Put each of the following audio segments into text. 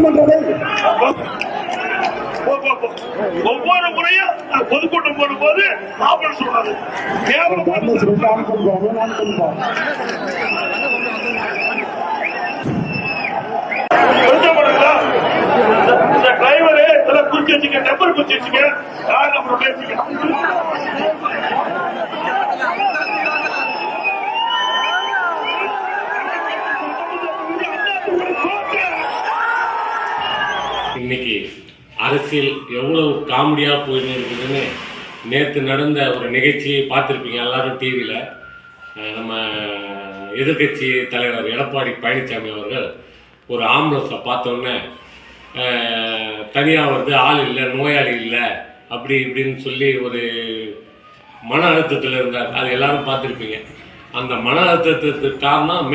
பண்றது ஒவ்வொரு முறையும் பொதுக்கூட்டம் போடும் போது ஆபரேஷன் சொல்றாரு. இந்த டிரைவரு இதெல்லாம் குறிச்சு வச்சுக்க, நம்பர் குறிச்சு வச்சுக்க, யார் நம்பர் பேசிக்க. இன்னைக்கு அரசியல் எவ்வளவு காமெடியா போயின்னு இருக்குதுன்னு நேற்று நடந்த ஒரு நிகழ்ச்சியை பார்த்துருப்பீங்க எல்லாரும் டிவியில். நம்ம எதிர்கட்சி தலைவர் எடப்பாடி பழனிசாமி அவர்கள் ஒரு ஆம்புலன்ஸை பார்த்தோன்னே தனியாக வருது, ஆள் இல்லை, நோயாளி இல்லை, அப்படி இப்படின்னு சொல்லி ஒரு மன அழுத்தத்தில் இருந்தார். அது எல்லாரும் பார்த்துருப்பீங்க. அந்த மன அழுத்தத்துக்கு காரணம்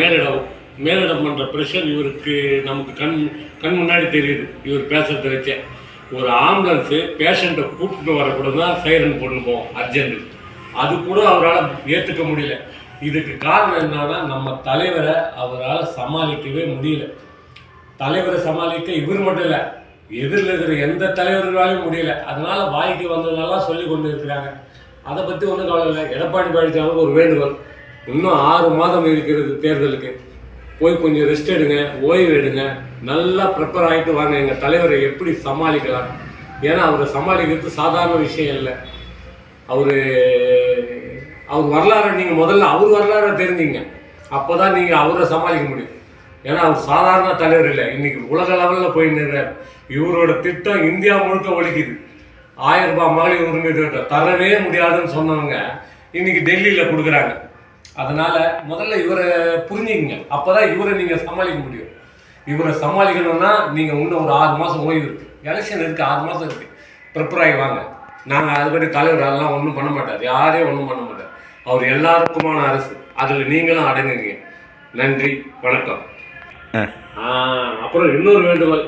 மேலிடம் பண்ணுற ப்ரெஷர் இவருக்கு நமக்கு கண் முன்னாடி தெரியுது. இவர் பேசுறத வச்சே ஒரு ஆம்புலன்ஸு பேஷண்ட்டை கூப்பிட்டு வரக்கூட தான் சைரன் பொண்ணு போவோம் அர்ஜென்ட்டு. அது கூட அவரால் ஏற்றுக்க முடியல. இதுக்கு காரணம் என்னன்னா, நம்ம தலைவரை அவரால் சமாளிக்கவே முடியல. தலைவரை சமாளிக்க இவர் மட்டும் இல்லை, எதிரில் இருக்கிற எந்த தலைவர்களாலையும் முடியல. அதனால வாய்க்கு வந்ததெல்லாம் சொல்லி கொண்டு இருக்கிறாங்க. அதை பற்றி ஒன்றும் கவலை இல்லை. எடப்பாடி பழனிசாமிக்கு ஒரு வேண்டுகோள், இன்னும் 6 மாதம் இருக்கிறது தேர்தலுக்கு, போய் கொஞ்சம் ரெஸ்ட் எடுங்க, ஓய்வு எடுங்க, நல்லா ப்ரிப்பேர் ஆகிட்டு வாங்க, எங்கள் தலைவரை எப்படி சமாளிக்கலாம். ஏன்னா அவரை சமாளிக்கிறது சாதாரண விஷயம் இல்லை. அவர் வரலாறு நீங்கள் முதல்ல அவர் வரலாறை தெரிஞ்சிங்க, அப்போ தான் நீங்கள் அவரை சமாளிக்க முடியும். ஏன்னா அவர் சாதாரண தலைவர் இல்லை, இன்னைக்கு உலக லெவலில் போய் நின்றார். இவரோட திட்டம் இந்தியா முழுக்க ஒழிக்குது. 1000 ரூபாய் மகளிர் உரிமை திட்டம் தரவே முடியாதுன்னு சொன்னவங்க இன்னைக்கு டெல்லியில் கொடுக்குறாங்க. அதனால முதல்ல இவரை புரிஞ்சுக்கிங்க, அப்போதான் இவரை நீங்கள் சமாளிக்க முடியும். இவரை சமாளிக்கணும்னா நீங்கள் இன்னும் ஒரு 6 மாதம் ஓய்வு இருக்குது, எலெக்ஷன் இருக்குது, 6 மாதம் இருக்குது, ப்ரிப்பேர் ஆகி வாங்க. நாங்கள் அதுபடி தலைவர் அதெல்லாம் ஒன்றும் பண்ண மாட்டார், யாரையும் ஒன்றும் பண்ண மாட்டார். அவர் எல்லாருக்குமான அரசு, அதில் நீங்களும் அடங்குங்க. நன்றி, வணக்கம். அப்புறம் இன்னொரு வேண்டுகோள்,